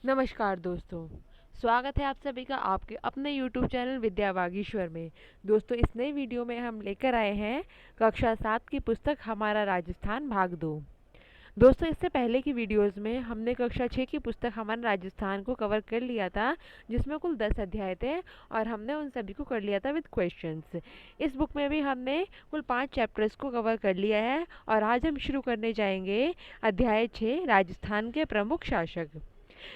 नमस्कार दोस्तों। स्वागत है आप सभी का आपके अपने YouTube चैनल विद्या वागीश्वर में। दोस्तों, इस नई वीडियो में हम लेकर आए हैं कक्षा 7 की पुस्तक हमारा राजस्थान भाग 2। दोस्तों, इससे पहले की वीडियोस में हमने कक्षा 6 की पुस्तक हमारा राजस्थान को कवर कर लिया था, जिसमें कुल 10 अध्याय थे और हमने उन सभी को कर लिया था विद क्वेश्चंस। इस बुक में भी हमने कुल 5 चैप्टर्स को कवर कर लिया है और आज हम शुरू करने जाएंगे अध्याय 6 राजस्थान के प्रमुख शासक।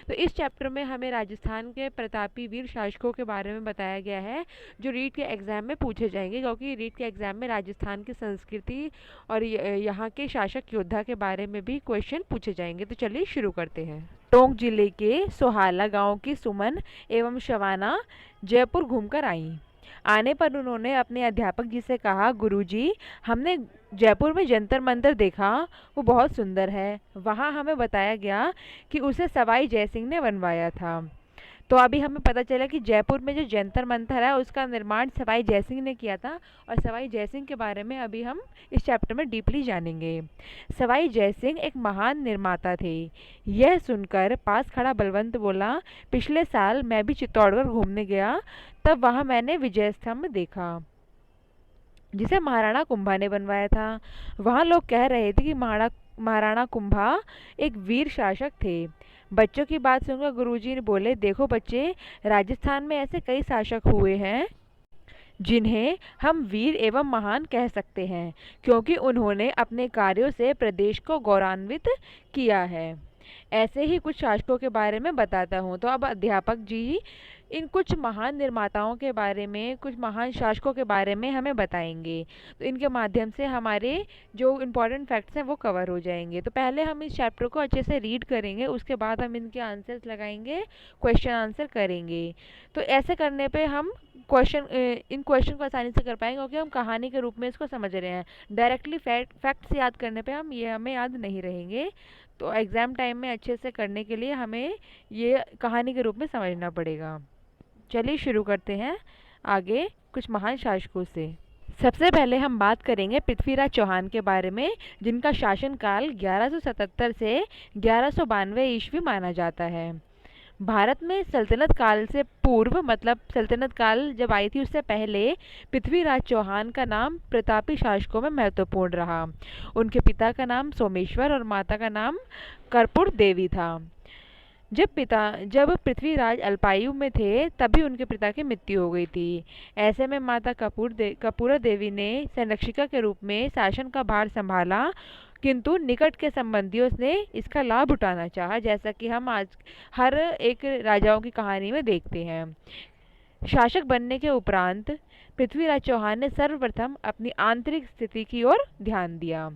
तो इस चैप्टर में हमें राजस्थान के प्रतापी वीर शासकों के बारे में बताया गया है, जो रीट के एग्ज़ाम में पूछे जाएंगे, क्योंकि रीट के एग्ज़ाम में राजस्थान की संस्कृति और यहाँ के शासक योद्धा के बारे में भी क्वेश्चन पूछे जाएंगे। तो चलिए शुरू करते हैं। टोंक जिले के सोहाला गांव की सुमन एवं शवाना जयपुर घूमकर आई। आने पर उन्होंने अपने अध्यापक जी से कहा, गुरुजी, हमने जयपुर में जंतर मंतर देखा, वो बहुत सुंदर है। वहाँ हमें बताया गया कि उसे सवाई जयसिंह ने बनवाया था। तो अभी हमें पता चला कि जयपुर में जो जंतर मंतर है उसका निर्माण सवाई जयसिंह ने किया था और सवाई जयसिंह के बारे में अभी हम इस चैप्टर में डीपली जानेंगे। सवाई जयसिंह एक महान निर्माता थे। यह सुनकर पास खड़ा बलवंत बोला, पिछले साल मैं भी चित्तौड़गढ़ घूमने गया, तब वहाँ मैंने विजय स्तंभ देखा जिसे महाराणा कुंभा ने बनवाया था। वहाँ लोग कह रहे थे कि महाराणा कुंभा एक वीर शासक थे। बच्चों की बात सुनकर गुरुजी ने बोले, देखो बच्चे, राजस्थान में ऐसे कई शासक हुए हैं जिन्हें हम वीर एवं महान कह सकते हैं, क्योंकि उन्होंने अपने कार्यों से प्रदेश को गौरवान्वित किया है। ऐसे ही कुछ शासकों के बारे में बताता हूँ। तो अब अध्यापक जी इन कुछ महान निर्माताओं के बारे में, कुछ महान शासकों के बारे में हमें बताएंगे। तो इनके माध्यम से हमारे जो इम्पोर्टेंट फैक्ट्स हैं वो कवर हो जाएंगे। तो पहले हम इस चैप्टर को अच्छे से रीड करेंगे, उसके बाद हम इनके आंसर्स लगाएंगे, क्वेश्चन आंसर करेंगे। तो ऐसे करने पे हम इन क्वेश्चन को आसानी से कर पाएंगे, क्योंकि हम कहानी के रूप में इसको समझ रहे हैं। डायरेक्टली फैक्ट्स याद करने पे हमें याद नहीं रहेंगे। तो एग्ज़ाम टाइम में अच्छे से करने के लिए हमें ये कहानी के रूप में समझना पड़ेगा। चलिए शुरू करते हैं आगे कुछ महान शासकों से। सबसे पहले हम बात करेंगे पृथ्वीराज चौहान के बारे में, जिनका शासनकाल 1177 से 1192 ईस्वी माना जाता है। भारत में सल्तनत काल से पूर्व, मतलब सल्तनत काल जब आई थी उससे पहले, पृथ्वीराज चौहान का नाम प्रतापी शासकों में महत्वपूर्ण रहा। उनके पिता का नाम सोमेश्वर और माता का नाम कर्पूर देवी था। जब पृथ्वीराज अल्पायु में थे तभी उनके पिता की मृत्यु हो गई थी। ऐसे में माता कपूर देवी ने संरक्षिका के रूप में शासन का भार संभाला, किंतु निकट के संबंधियों ने इसका लाभ उठाना चाहा, जैसा कि हम आज हर एक राजाओं की कहानी में देखते हैं। शासक बनने के उपरांत पृथ्वीराज चौहान ने सर्वप्रथम अपनी आंतरिक स्थिति की ओर ध्यान दिया।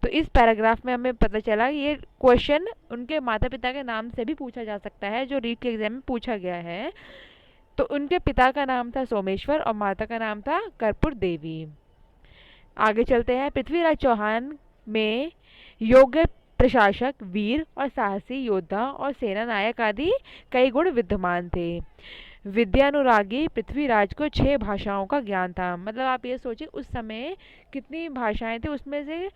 तो इस पैराग्राफ में हमें पता चला कि ये क्वेश्चन उनके माता पिता के नाम से भी पूछा जा सकता है, जो रीट के एग्जाम में पूछा गया है। तो उनके पिता का नाम था सोमेश्वर और माता का नाम था कर्पूर देवी। आगे चलते हैं। पृथ्वीराज चौहान में योग्य प्रशासक, वीर और साहसी योद्धा और सेना नायक आदि कई गुण विद्यमान थे। विद्यानुरागी पृथ्वीराज को 6 भाषाओं का ज्ञान था। मतलब आप ये सोचिए उस समय कितनी भाषाएं थी, उसमें से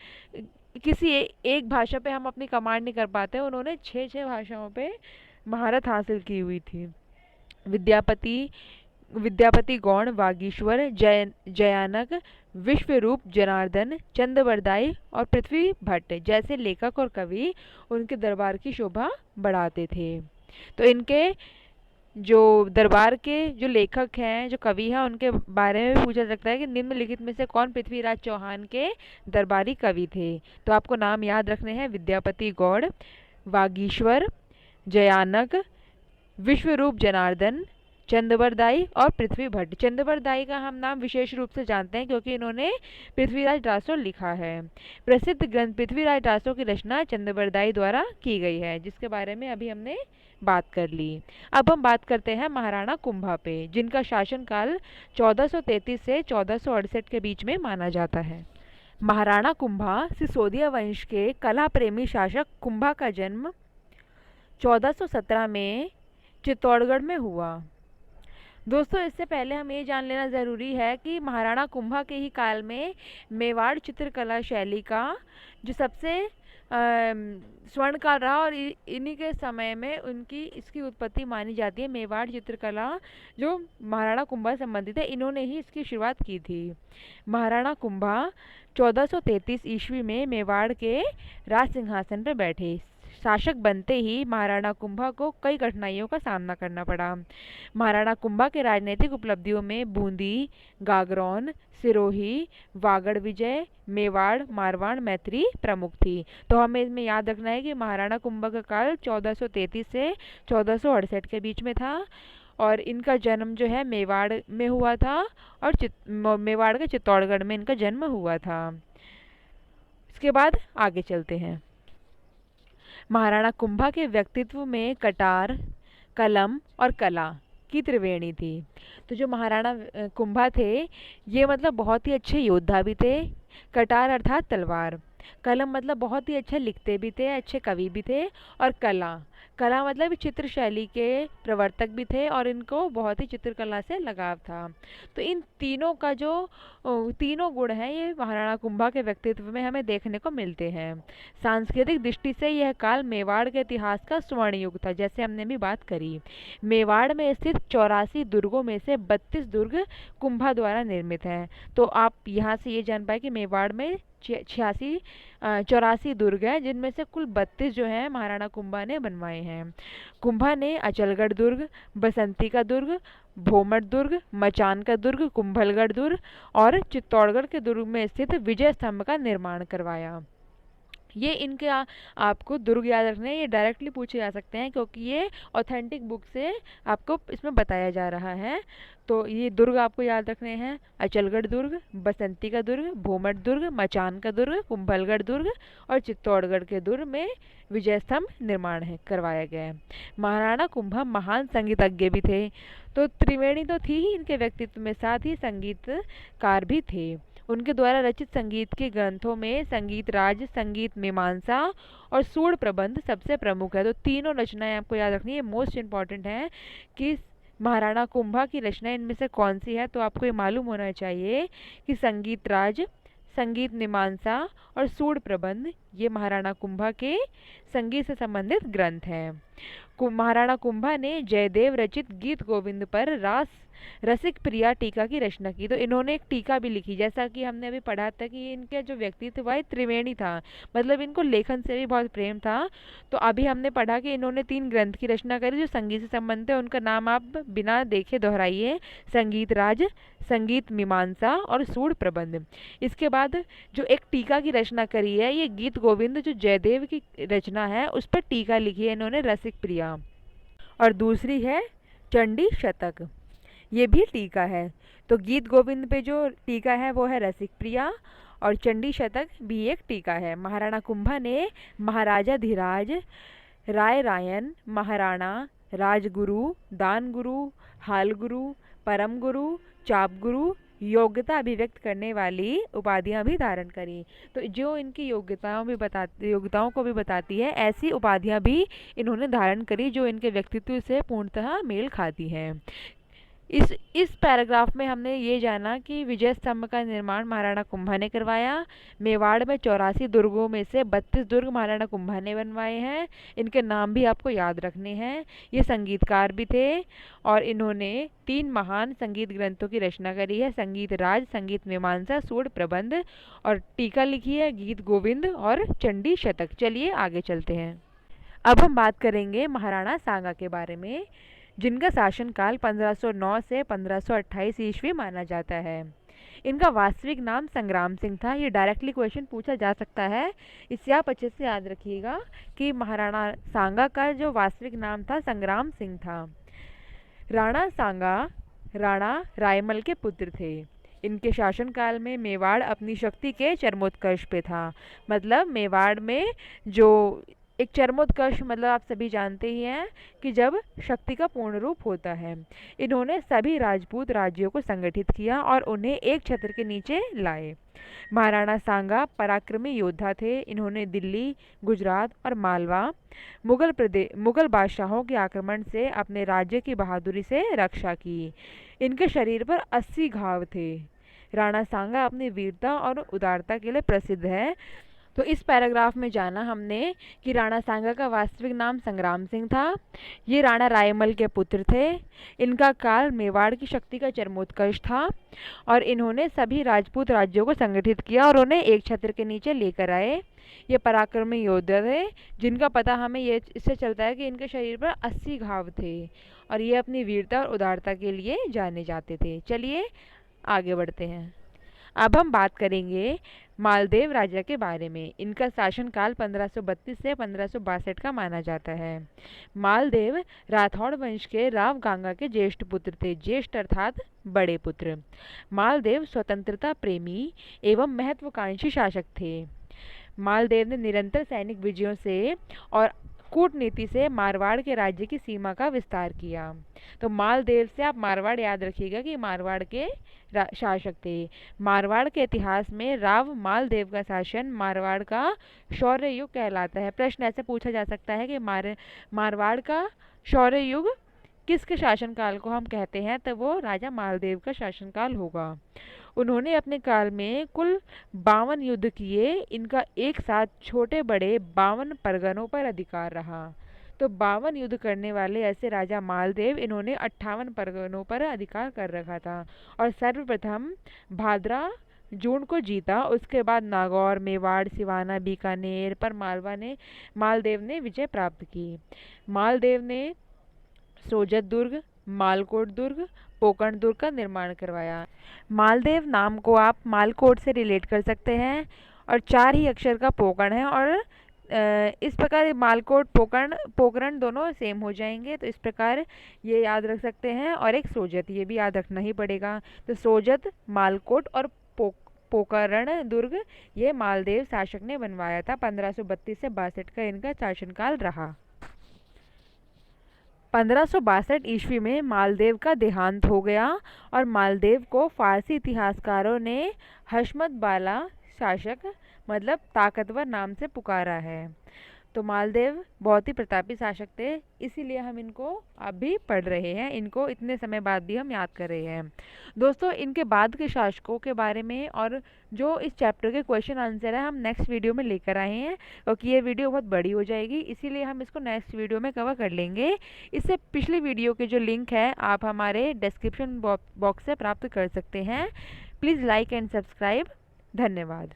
किसी एक भाषा पे हम अपनी कमांड नहीं कर पाते, उन्होंने 6 भाषाओं पे महारत हासिल की हुई थी। विद्यापति विद्यापति गौड़, वागीश्वर, जयानक, विश्वरूप, जनार्दन, चंद्रबरदाई और पृथ्वी भट्ट जैसे लेखक और कवि उनके दरबार की शोभा बढ़ाते थे। तो इनके जो दरबार के जो लेखक हैं, जो कवि हैं, उनके बारे में भी पूछा सकता है कि निम्नलिखित में से कौन पृथ्वीराज चौहान के दरबारी कवि थे। तो आपको नाम याद रखने हैं, विद्यापति गौड़, वागीश्वर, जयानक, विश्वरूप जनार्दन, चंद्रबरदाई और पृथ्वी भट्ट। चंद्रबरदाई का हम नाम विशेष रूप से जानते हैं क्योंकि इन्होंने पृथ्वीराज रासो लिखा है। प्रसिद्ध ग्रंथ पृथ्वीराज रासो की रचना चंद्रबरदाई द्वारा की गई है, जिसके बारे में अभी हमने बात कर ली। अब हम बात करते हैं महाराणा कुंभा पे, जिनका शासनकाल 1433 से 1468 के बीच में माना जाता है। महाराणा कुंभा सिसोदिया वंश के कला प्रेमी शासक कुंभा का जन्म 1417 में चित्तौड़गढ़ में हुआ। दोस्तों, इससे पहले हम ये जान लेना ज़रूरी है कि महाराणा कुंभा के ही काल में मेवाड़ चित्रकला शैली का जो सबसे स्वर्ण काल रहा और इन्हीं के समय में उनकी इसकी उत्पत्ति मानी जाती है। मेवाड़ चित्रकला जो महाराणा कुंभा से संबंधित है, इन्होंने ही इसकी शुरुआत की थी। महाराणा कुंभा 1433 ईस्वी में मेवाड़ के राज सिंहासन पर बैठे। शासक बनते ही महाराणा कुंभा को कई कठिनाइयों का सामना करना पड़ा। महाराणा कुंभा के राजनीतिक उपलब्धियों में बूंदी, गागरौन, सिरोही, वागड़ विजय, मेवाड़, मारवाड़, मैत्री प्रमुख थी। तो हमें इसमें याद रखना है कि महाराणा कुंभा का काल 1433 से 1468 के बीच में था और इनका जन्म जो है मेवाड़ में हुआ था और मेवाड़ के चित्तौड़गढ़ में इनका जन्म हुआ था। इसके बाद आगे चलते हैं। महाराणा कुंभा के व्यक्तित्व में कटार, कलम और कला की त्रिवेणी थी। तो जो महाराणा कुंभा थे ये मतलब बहुत ही अच्छे योद्धा भी थे। कटार अर्थात तलवार, कलम मतलब बहुत ही अच्छे लिखते भी थे, अच्छे कवि भी थे, और कला, कला मतलब चित्र शैली के प्रवर्तक भी थे और इनको बहुत ही चित्रकला से लगाव था। तो इन तीनों का जो तीनों गुण हैं ये महाराणा कुंभा के व्यक्तित्व में हमें देखने को मिलते हैं। सांस्कृतिक दृष्टि से यह काल मेवाड़ के इतिहास का स्वर्ण युग था, जैसे हमने भी बात करी। मेवाड़ में स्थित 84 दुर्गों में से 32 दुर्ग कुंभा द्वारा निर्मित हैं। तो आप यहाँ से ये जान पाए कि मेवाड़ में 84 दुर्ग हैं, जिनमें से कुल 32 जो हैं महाराणा कुंभा ने बनवाए हैं। कुंभा ने अचलगढ़ दुर्ग, बसंती का दुर्ग, भोमट दुर्ग, मचान का दुर्ग, कुंभलगढ़ दुर्ग और चित्तौड़गढ़ के दुर्ग में स्थित विजय स्तंभ का निर्माण करवाया। ये इनके आपको दुर्ग याद रखने हैं, ये डायरेक्टली पूछे जा सकते हैं क्योंकि ये ऑथेंटिक बुक से आपको इसमें बताया जा रहा है। तो ये दुर्ग आपको याद रखने हैं, अचलगढ़ दुर्ग, बसंती का दुर्ग, भोमट दुर्ग, मचान का दुर्ग, कुंभलगढ़ दुर्ग और चित्तौड़गढ़ के दुर्ग में विजय स्तंभ निर्माण है करवाया गया है। महाराणा कुंभा महान संगीतज्ञ भी थे। तो त्रिवेणी तो थी ही इनके व्यक्तित्व में, साथ ही संगीतकार भी थे। उनके द्वारा रचित संगीत के ग्रंथों में संगीत राज, संगीत मीमांसा और सूड़ प्रबंध सबसे प्रमुख है। तो तीनों रचनाएं आपको याद रखनी है, मोस्ट इम्पॉर्टेंट है कि महाराणा कुंभा की रचना इनमें से कौन सी है। तो आपको ये मालूम होना चाहिए कि संगीत राज, संगीत मीमांसा और सूड़ प्रबंध ये महाराणा कुंभा के संगीत से संबंधित ग्रंथ हैं। महाराणा कुंभा ने जयदेव रचित गीत गोविंद पर रसिक प्रिया टीका की रचना की। तो इन्होंने एक टीका भी लिखी, जैसा कि हमने अभी पढ़ा था कि इनके जो व्यक्तित्व है त्रिवेणी था, मतलब इनको लेखन से भी बहुत प्रेम था। तो अभी हमने पढ़ा कि इन्होंने 3 ग्रंथ की रचना करी जो संगीत से संबंधित है। उनका नाम आप बिना देखे दोहराइए, संगीत राज, संगीत मीमांसा और सूड़ प्रबंध। इसके बाद जो एक टीका की रचना करी है ये गीत गोविंद जो जयदेव की रचना है उस पर टीका लिखी है इन्होंने, रसिक प्रिया। और दूसरी है चंडी शतक, ये भी टीका है। तो गीत गोविंद पे जो टीका है वो है रसिक प्रिया और चंडी शतक भी एक टीका है। महाराणा कुंभा ने महाराजा धीराज, राय रायन, महाराणा, राजगुरु, दानगुरु, हालगुरु, परम गुरु, चाप गुरु, योग्यता अभिव्यक्त करने वाली उपाधियां भी धारण करी। तो जो इनकी योग्यताओं को भी बताती है, ऐसी उपाधियां भी इन्होंने धारण करी जो इनके व्यक्तित्व से पूर्णतः मेल खाती हैं। इस पैराग्राफ में हमने ये जाना कि विजय स्तंभ का निर्माण महाराणा कुंभा ने करवाया। मेवाड़ में 84 दुर्गों में से 32 दुर्ग महाराणा कुंभा ने बनवाए हैं। इनके नाम भी आपको याद रखने हैं। ये संगीतकार भी थे और इन्होंने 3 महान संगीत ग्रंथों की रचना करी है, संगीत राज, संगीत मीमांसा, सूड़ प्रबंध, और टीका लिखी है गीत गोविंद और चंडी शतक। चलिए आगे चलते हैं। अब हम बात करेंगे महाराणा सांगा के बारे में, जिनका शासनकाल 1509 से 1528 ईस्वी माना जाता है। इनका वास्तविक नाम संग्राम सिंह था। ये डायरेक्टली क्वेश्चन पूछा जा सकता है, इससे आप अच्छे से याद रखिएगा कि महाराणा सांगा का जो वास्तविक नाम था संग्राम सिंह था। राणा सांगा राणा रायमल के पुत्र थे। इनके शासनकाल में मेवाड़ अपनी शक्ति के चरमोत्कर्ष पे था। मतलब मेवाड़ में जो एक चरमोत्कर्ष, मतलब आप सभी जानते ही हैं कि जब शक्ति का पूर्ण रूप होता है। इन्होंने सभी राजपूत राज्यों को संगठित किया और उन्हें एक छत्र के नीचे लाए। महाराणा सांगा पराक्रमी योद्धा थे। इन्होंने दिल्ली, गुजरात और मालवा मुगल बादशाहों के आक्रमण से अपने राज्य की बहादुरी से रक्षा की। इनके शरीर पर 80 घाव थे। राणा सांगा अपनी वीरता और उदारता के लिए प्रसिद्ध है। तो इस पैराग्राफ में जाना हमने कि राणा सांगा का वास्तविक नाम संग्राम सिंह था। ये राणा रायमल के पुत्र थे। इनका काल मेवाड़ की शक्ति का चरमोत्कर्ष था और इन्होंने सभी राजपूत राज्यों को संगठित किया और उन्हें एक छत्र के नीचे लेकर आए। ये पराक्रमी योद्धा थे जिनका पता हमें ये इससे चलता है कि इनके शरीर पर 80 घाव थे और ये अपनी वीरता और उदारता के लिए जाने जाते थे। चलिए आगे बढ़ते हैं। अब हम बात करेंगे मालदेव राजा के बारे में। इनका शासनकाल 1532 से 1562 का माना जाता है। मालदेव राठौड़ वंश के राव गांगा के ज्येष्ठ पुत्र थे। ज्येष्ठ अर्थात बड़े पुत्र। मालदेव स्वतंत्रता प्रेमी एवं महत्वाकांक्षी शासक थे। मालदेव ने निरंतर सैनिक विजयों से और कूटनीति से मारवाड़ के राज्य की सीमा का विस्तार किया। तो मालदेव से आप मारवाड़ याद रखिएगा कि मारवाड़ के शासक थे। मारवाड़ के इतिहास में राव मालदेव का शासन मारवाड़ का शौर्य युग कहलाता है। प्रश्न ऐसे पूछा जा सकता है कि मारवाड़ का शौर्य युग किसके शासनकाल को हम कहते हैं, तो वो राजा मालदेव का शासनकाल होगा। उन्होंने अपने काल में कुल 52 युद्ध किए। इनका एक साथ छोटे बड़े 52 परगनों पर अधिकार रहा। तो 52 युद्ध करने वाले ऐसे राजा मालदेव, इन्होंने 58 परगनों पर अधिकार कर रखा था और सर्वप्रथम भादरा जून को जीता। उसके बाद नागौर, मेवाड़, सिवाना, बीकानेर पर मालदेव ने विजय प्राप्त की। मालदेव ने सोजत दुर्ग, मालकोट दुर्ग, पोकरण दुर्ग का निर्माण करवाया। मालदेव नाम को आप मालकोट से रिलेट कर सकते हैं और 4 ही अक्षर का पोकरण है और इस प्रकार मालकोट पोकरण दोनों सेम हो जाएंगे। तो इस प्रकार ये याद रख सकते हैं और एक सोजत, ये भी याद रखना ही पड़ेगा। तो सोजत, मालकोट और पोकरण दुर्ग ये मालदेव शासक ने बनवाया था। 1532 से 62 का इनका शासनकाल रहा। 1562 ईस्वी में मालदेव का देहांत हो गया और मालदेव को फारसी इतिहासकारों ने हशमत बाला शासक मतलब ताकतवर नाम से पुकारा है। तो मालदेव बहुत ही प्रतापी शासक थे, इसीलिए हम इनको अब भी पढ़ रहे हैं। इनको इतने समय बाद भी हम याद कर रहे हैं। दोस्तों, इनके बाद के शासकों के बारे में और जो इस चैप्टर के क्वेश्चन आंसर है हम नेक्स्ट वीडियो में लेकर आए हैं, क्योंकि ये वीडियो बहुत बड़ी हो जाएगी, इसीलिए हम इसको नेक्स्ट वीडियो में कवर कर लेंगे। इससे पिछली वीडियो के जो लिंक है आप हमारे डिस्क्रिप्शन बॉक्स से प्राप्त कर सकते हैं। Please like and subscribe. धन्यवाद।